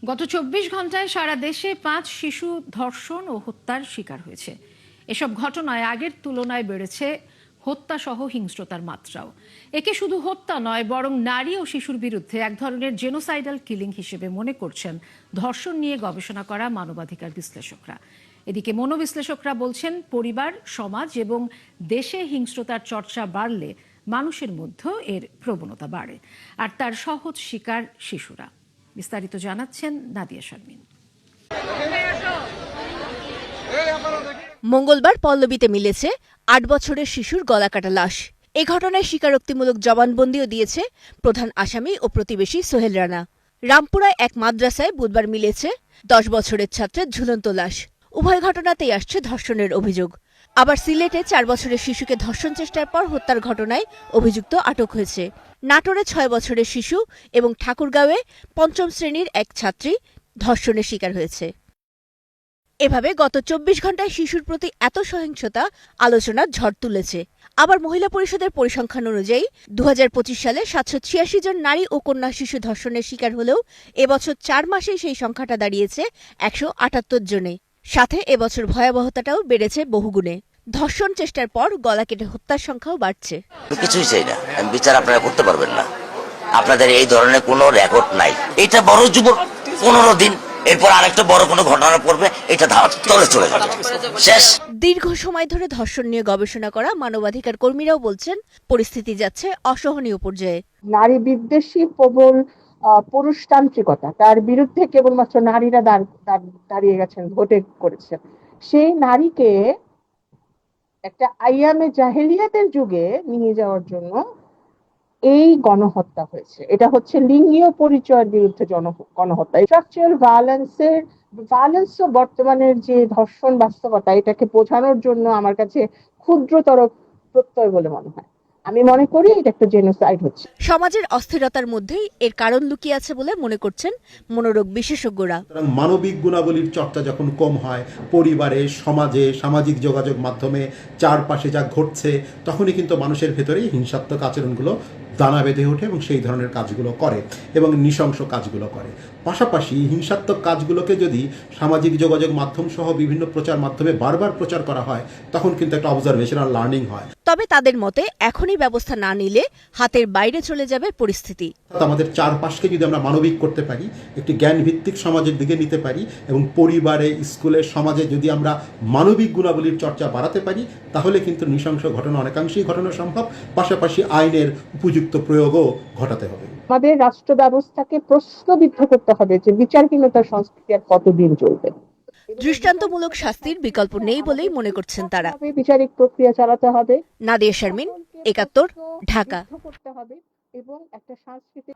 গত ২৪ ঘন্টায় সারা দেশে ৫ শিশু ধর্ষণ ও হত্যার শিকার হয়েছে। এসব ঘটনায় আগের তুলনায় বেড়েছে হত্যাসহ হিংস্রতার মাত্রাও। একে শুধু হত্যা নয়, বরং নারী ও শিশুর বিরুদ্ধে এক ধরনের জেনোসাইডাল কিলিং হিসেবে মনে করছেন ধর্ষণ নিয়ে গবেষণা করা মানবাধিকার বিশ্লেষকরা। এদিকে মনোবিশ্লেষকরা বলছেন, পরিবার, সমাজ এবং দেশে হিংস্রতার চর্চা বাড়লে মানুষের মধ্যে এর প্রবণতা বাড়ে, আর তার সহজ শিকার শিশুরা। বিস্তারিত জানাচ্ছেন নাদিয়া শারমিন। মঙ্গলবার পল্লবীতে মিলেছে ৮ বছরের শিশুর গলাকাটা লাশ। এ ঘটনায় স্বীকারোক্তিমূলক জবানবন্দিও দিয়েছে প্রধান আসামি ও প্রতিবেশী সোহেল রানা। রামপুরায় এক মাদ্রাসায় বুধবার মিলেছে ১০ বছরের ছাত্রের ঝুলন্ত লাশ। উভয় ঘটনাতেই আসছে ধর্ষণের অভিযোগ। আবার সিলেটে ৪ বছরের শিশুকে ধর্ষণ চেষ্টার পর হত্যার ঘটনায় অভিযুক্ত আটক হয়েছে। নাটোরে ৬ বছরের শিশু এবং ঠাকুরগাঁওয়ে ৫ম শ্রেণীর এক ছাত্রী ধর্ষণের শিকার হয়েছে। এভাবে গত ২৪ ঘন্টায় শিশুর প্রতি এত সহিংসতা আলোচনার ঝড় তুলেছে। আবার মহিলা পরিষদের পরিসংখ্যান অনুযায়ী ২০২৫ সালে ৭৮৬ জন নারী ও কন্যা শিশু ধর্ষণের শিকার হলেও এবছর ৪ মাসেই সেই সংখ্যাটা দাঁড়িয়েছে ১৭৮ জনে। সাথে এবছর ভয়াবহতাটাও বেড়েছে বহুগুণে। ধর্ষণ চেষ্টার পর গলা কেটে হত্যার সংখ্যাও বাড়ছে। কিছুই চাই না, বিচার আপনারা করতে পারবেন না। আপনাদের এই ধরনের কোনো রেকর্ড নাই। এটা বড় যুবক ১৫ দিন, এরপর আরেকটা বড় কোনো ঘটনা পড়বে, এটা তলে চলে যাবে, শেষ। দীর্ঘ সময় ধরে ধর্ষণ নিয়ে গবেষণা করা মানবাধিকার কর্মীরাও বলছেন, পরিস্থিতি যাচ্ছে অসহনীয় পর্যায়ে। নারী বিদ্বেষী প্রবল পুরুষতান্ত্রিকতা, তার বিরুদ্ধে কেবলমাত্র নারীরা দাঁড়িয়ে গেছেন, ভোটে করেছেন। সেই নারীকে একটা আইয়ামে জাহেলিয়াতের যুগে নিয়ে যাওয়ার জন্য এই গণহত্যা হয়েছে। এটা হচ্ছে লিঙ্গীয় পরিচয়ের বিরুদ্ধে গণহত্যা। স্ট্রাকচারাল ভায়োলেন্সও বর্তমানের যে ধর্ষণ বাস্তবতা, এটাকে বোঝানোর জন্য আমার কাছে ক্ষুদ্রতর প্রত্যয় বলে মনে হয়। আমি মনে করি এটা একটা জেনোসাইড হচ্ছে। সমাজের অস্থিরতার মধ্যেই এর কারণ লুকিয়ে আছে বলে মনে করছেন মনোরোগ বিশেষজ্ঞরা। মানবিক গুণাবলীর চর্চা যখন কম হয়, পরিবারে, সমাজে, সামাজিক যোগাযোগ মাধ্যমে চারপাশে যা ঘটছে, তখনই কিন্তু মানুষের ভেতরেই হিংসাত্মক আচরণগুলো দানা বেঁধে ওঠে এবং সেই ধরনের কাজগুলো করে এবং নৃশংস কাজগুলো করে। পাশাপাশি হিংসাত্মক কাজগুলোকে যদি সামাজিক যোগাযোগ মাধ্যম সহ বিভিন্ন প্রচার মাধ্যমে বারবার প্রচার করা হয়, তখন কিন্তু একটা অবজারভেশনাল লার্নিং হয়। তবে তাদের মতে এখনই ব্যবস্থা না নিলে হাতের বাইরে চলে যাবে পরিস্থিতি। আমাদের চারপাশকে যদি আমরা মানবিক করতে পারি, একটি জ্ঞান ভিত্তিক সমাজের দিকে নিতে পারি এবং পরিবারে, স্কুলে, সমাজে যদি আমরা মানবিক গুণাবলীর চর্চা বাড়াতে পারি, তাহলে কিন্তু নৃশংস ঘটনা অনেকাংশেই ঘটানো সম্ভব। পাশাপাশি আইনের উপযুক্ত প্রয়োগও ঘটাতে হবে। আমাদের রাষ্ট্র ব্যবস্থাকে প্রশ্নবিদ্ধ করতে হবে যে বিচারহীনতার সংস্কৃতি আর কতদিন চলবে। দৃষ্টান্তমূলক শাস্তির বিকল্প নেই বলেই মনে করছেন তারা। বিচারিক প্রক্রিয়া চালাতে হবে। নাদিয়া শারমিন, ৭১, ঢাকা। করতে হবে এবং একটা সাংস্কৃতিক